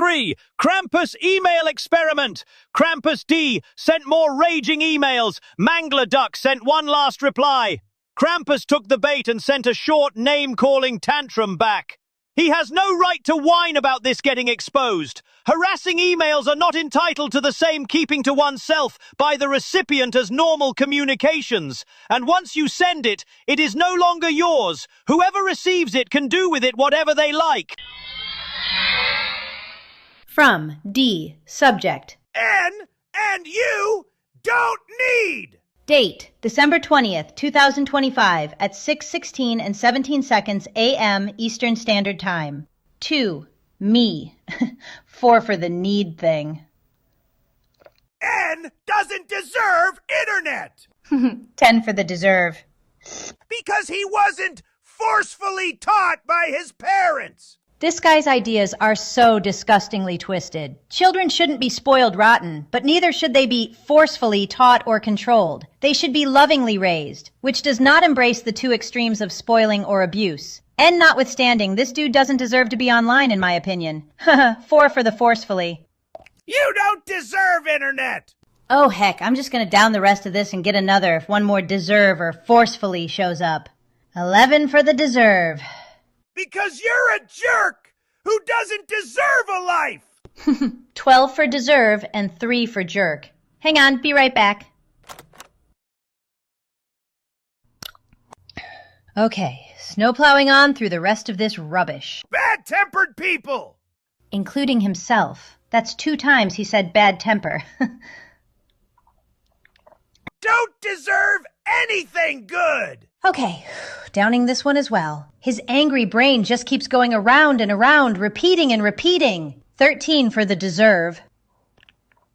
3. Krampus email experiment. Krampus D sent more raging emails. Mangler Duck sent one last reply. Krampus took the bait and sent a short name-calling tantrum back. He has no right to whine about this getting exposed. Harassing emails are not entitled to the same keeping to oneself by the recipient as normal communications. And once you send it, it is no longer yours. Whoever receives it can do with it whatever they like. From D. Subject. N and you don't need. Date, December 20th, 2025 at 6:16 and 17 seconds a.m. Eastern Standard Time. 2. Me. 4 for the need thing. N doesn't deserve internet. 10 for the deserve. Because he wasn't forcefully taught by his parents. This guy's ideas are so disgustingly twisted. Children shouldn't be spoiled rotten, but neither should they be forcefully taught or controlled. They should be lovingly raised, which does not embrace the two extremes of spoiling or abuse. And notwithstanding, this dude doesn't deserve to be online, in my opinion. 4 for the forcefully. You don't deserve internet. Oh, heck, I'm just gonna down the rest of this and get another if one more deserve or forcefully shows up. 11 for the deserve. Because you're a jerk who doesn't deserve a life. 12 for deserve and 3 for jerk. Hang on, be right back. Okay, snowplowing on through the rest of this rubbish. Bad-tempered people. Including himself. That's 2 times he said bad temper. Don't deserve anything good. Okay, downing this one as well. His angry brain just keeps going around and around, repeating and repeating. 13 for the deserve.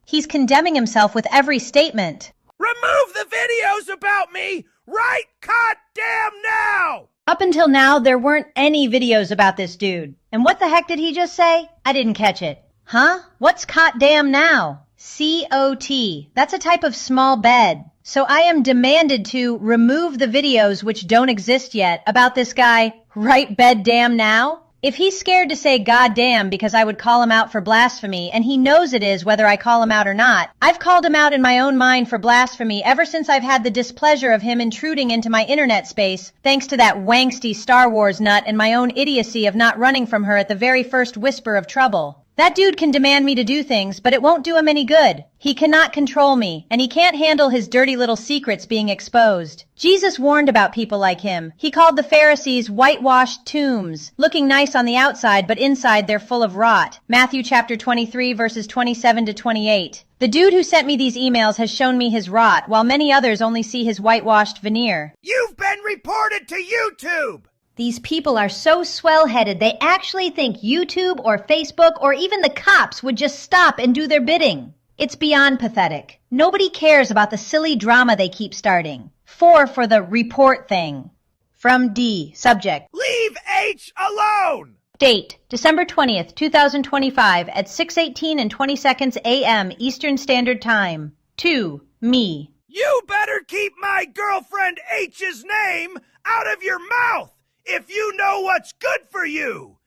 He's condemning himself with every statement. Remove the videos about me right goddamn now! Up until now, there weren't any videos about this dude. And what the heck did he just say? I didn't catch it. Huh? What's cot damn now? C-O-T. That's a type of small bed. So I am demanded to remove the videos which don't exist yet about this guy right bed damn now. If he's scared to say goddamn because I would call him out for blasphemy, and he knows it is whether I call him out or not, I've called him out in my own mind for blasphemy ever since I've had the displeasure of him intruding into my internet space, thanks to that wangsty Star Wars nut and my own idiocy of not running from her at the very first whisper of trouble. That dude can demand me to do things, but it won't do him any good. He cannot control me, and he can't handle his dirty little secrets being exposed. Jesus warned about people like him. He called the Pharisees whitewashed tombs, looking nice on the outside, but inside they're full of rot. Matthew chapter 23, verses 27 to 28. The dude who sent me these emails has shown me his rot, while many others only see his whitewashed veneer. You've been reported to YouTube! These people are so swell-headed they actually think YouTube or Facebook or even the cops would just stop and do their bidding. It's beyond pathetic. Nobody cares about the silly drama they keep starting. 4 for the report thing. From D. Subject. Leave H alone! Date, December 20th, 2025 at 6:18 and 20 seconds a.m. Eastern Standard Time. 2. Me. You better keep my girlfriend H's name out of your mouth! If you know what's good for you!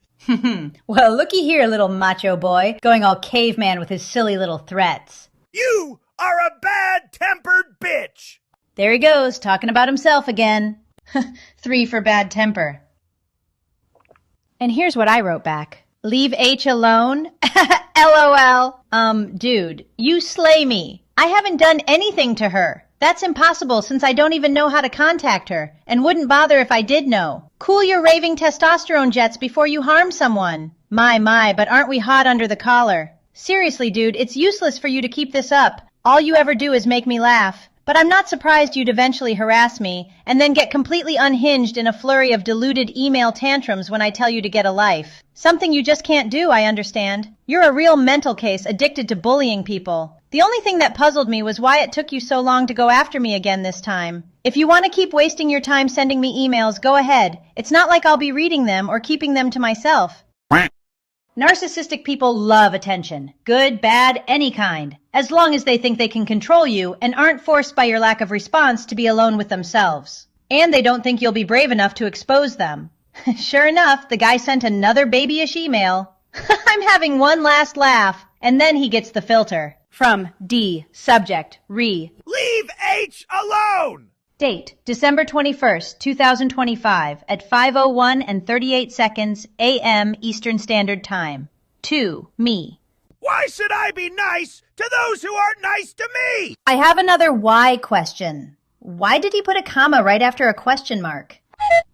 Well, looky here, little macho boy, going all caveman with his silly little threats. You are a bad-tempered bitch! There he goes, talking about himself again. 3 for bad temper. And here's what I wrote back. Leave H alone? LOL. Dude, you slay me. I haven't done anything to her. That's impossible since I don't even know how to contact her, and wouldn't bother if I did know. Cool your raving testosterone jets before you harm someone. My, but aren't we hot under the collar? Seriously, dude, it's useless for you to keep this up. All you ever do is make me laugh. But I'm not surprised you'd eventually harass me, and then get completely unhinged in a flurry of deluded email tantrums when I tell you to get a life. Something you just can't do, I understand. You're a real mental case addicted to bullying people. The only thing that puzzled me was why it took you so long to go after me again this time. If you want to keep wasting your time sending me emails, go ahead. It's not like I'll be reading them or keeping them to myself. Narcissistic people love attention. Good, bad, any kind. As long as they think they can control you and aren't forced by your lack of response to be alone with themselves. And they don't think you'll be brave enough to expose them. Sure enough, the guy sent another babyish email. I'm having one last laugh, and then he gets the filter. From D, subject, re. Leave H alone! Date, December 21st, 2025, at 5:01 and 38 seconds a.m. Eastern Standard Time. To me. Why should I be nice to those who aren't nice to me? I have another why question. Why did he put a comma right after a question mark?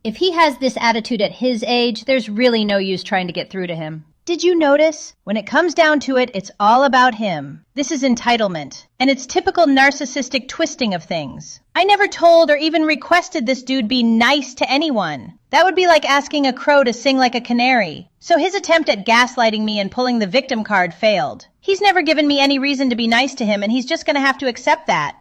If he has this attitude at his age, there's really no use trying to get through to him. Did you notice? When it comes down to it, it's all about him. This is entitlement, and it's typical narcissistic twisting of things. I never told or even requested this dude be nice to anyone. That would be like asking a crow to sing like a canary. So his attempt at gaslighting me and pulling the victim card failed. He's never given me any reason to be nice to him, and he's just gonna have to accept that.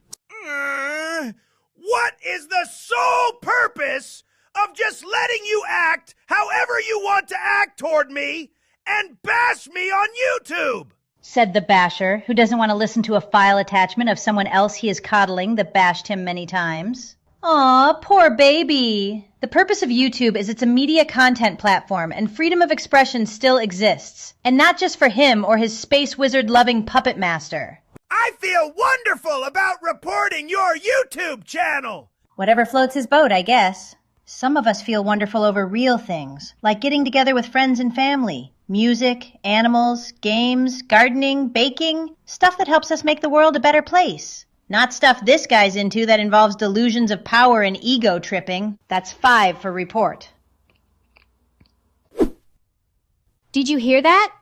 What is the sole purpose of just letting you act however you want to act toward me and bash me on YouTube? Said the basher, who doesn't want to listen to a file attachment of someone else he is coddling that bashed him many times. Aw, poor baby. The purpose of YouTube is it's a media content platform, and freedom of expression still exists. And not just for him or his space wizard-loving puppet master. I feel wonderful about reporting your YouTube channel. Whatever floats his boat, I guess. Some of us feel wonderful over real things, like getting together with friends and family. Music, animals, games, gardening, baking, stuff that helps us make the world a better place. Not stuff this guy's into that involves delusions of power and ego tripping. That's 5 for report. Did you hear that?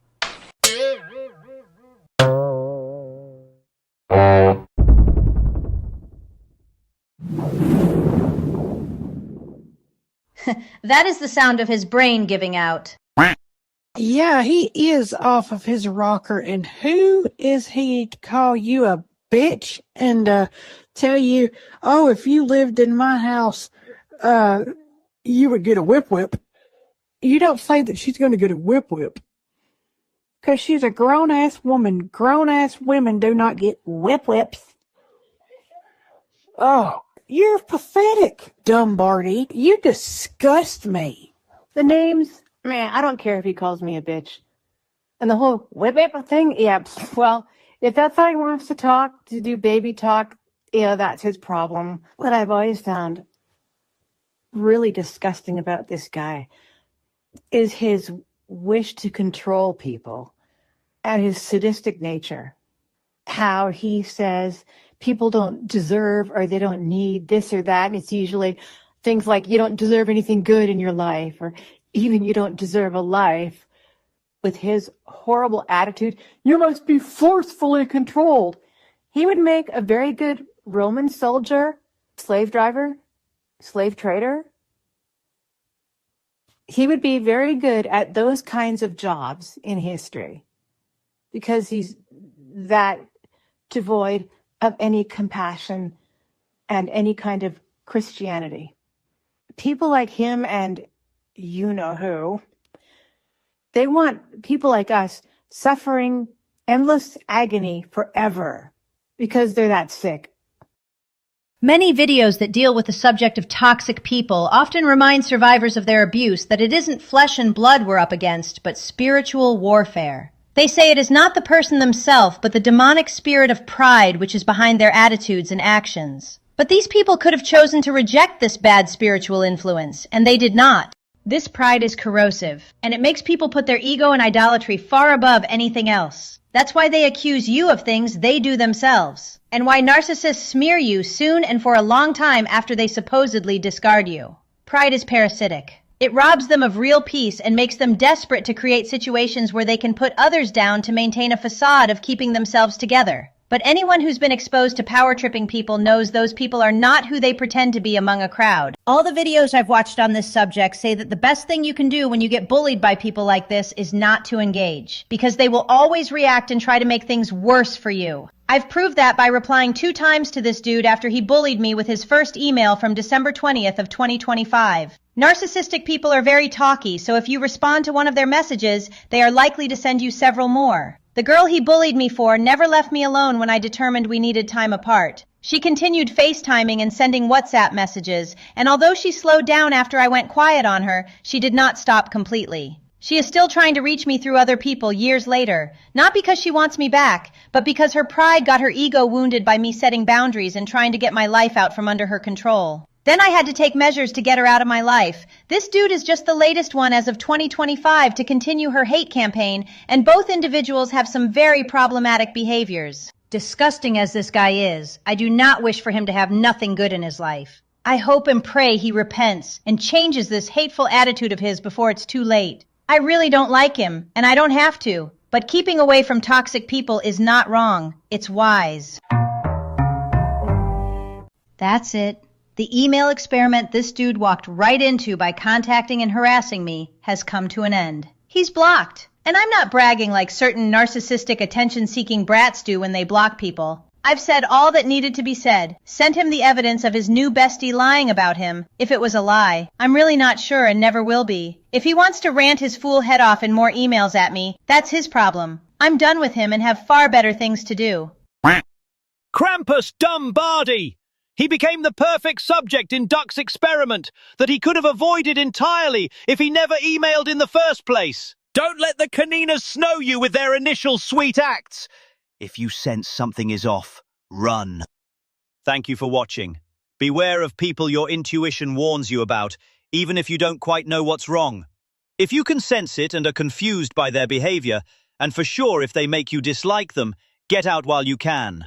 That is the sound of his brain giving out. Yeah, he is off of his rocker, and who is he to call you a bitch and tell you, oh, if you lived in my house, you would get a whip. You don't say that she's going to get a whip. Because she's a grown-ass woman. Grown-ass women do not get whips. Oh, you're pathetic, Dumbarty. You disgust me. The names, man, I don't care if he calls me a bitch. And the whole whip thing, yeah, well, if that's how he wants to talk, to do baby talk, that's his problem. What I've always found really disgusting about this guy is his wish to control people and his sadistic nature. How he says people don't deserve or they don't need this or that. And it's usually things like you don't deserve anything good in your life, or even you don't deserve a life. With his horrible attitude, you must be forcefully controlled. He would make a very good Roman soldier, slave driver, slave trader. He would be very good at those kinds of jobs in history because he's that devoid of any compassion and any kind of Christianity. People like him and you know who, they want people like us suffering endless agony forever because they're that sick. Many videos that deal with the subject of toxic people often remind survivors of their abuse that it isn't flesh and blood we're up against, but spiritual warfare. They say it is not the person themselves, but the demonic spirit of pride which is behind their attitudes and actions. But these people could have chosen to reject this bad spiritual influence, and they did not. This pride is corrosive, and it makes people put their ego and idolatry far above anything else. That's why they accuse you of things they do themselves, and why narcissists smear you soon and for a long time after they supposedly discard you. Pride is parasitic. It robs them of real peace and makes them desperate to create situations where they can put others down to maintain a facade of keeping themselves together. But anyone who's been exposed to power-tripping people knows those people are not who they pretend to be among a crowd. All the videos I've watched on this subject say that the best thing you can do when you get bullied by people like this is not to engage, because they will always react and try to make things worse for you. I've proved that by replying 2 times to this dude after he bullied me with his first email from December 20th of 2025. Narcissistic people are very talky, so if you respond to one of their messages, they are likely to send you several more. The girl he bullied me for never left me alone when I determined we needed time apart. She continued FaceTiming and sending WhatsApp messages, and although she slowed down after I went quiet on her, she did not stop completely. She is still trying to reach me through other people years later, not because she wants me back, but because her pride got her ego wounded by me setting boundaries and trying to get my life out from under her control. Then I had to take measures to get her out of my life. This dude is just the latest one as of 2025 to continue her hate campaign, and both individuals have some very problematic behaviors. Disgusting as this guy is, I do not wish for him to have nothing good in his life. I hope and pray he repents and changes this hateful attitude of his before it's too late. I really don't like him, and I don't have to, but keeping away from toxic people is not wrong. It's wise. That's it. The email experiment this dude walked right into by contacting and harassing me has come to an end. He's blocked. And I'm not bragging like certain narcissistic attention-seeking brats do when they block people. I've said all that needed to be said, sent him the evidence of his new bestie lying about him, if it was a lie. I'm really not sure and never will be. If he wants to rant his fool head off in more emails at me, that's his problem. I'm done with him and have far better things to do. Krampus Dumbardi! He became the perfect subject in Duck's experiment that he could have avoided entirely if he never emailed in the first place. Don't let the caninas snow you with their initial sweet acts. If you sense something is off, run. Thank you for watching. Beware of people your intuition warns you about, even if you don't quite know what's wrong. If you can sense it and are confused by their behavior, and for sure if they make you dislike them, get out while you can.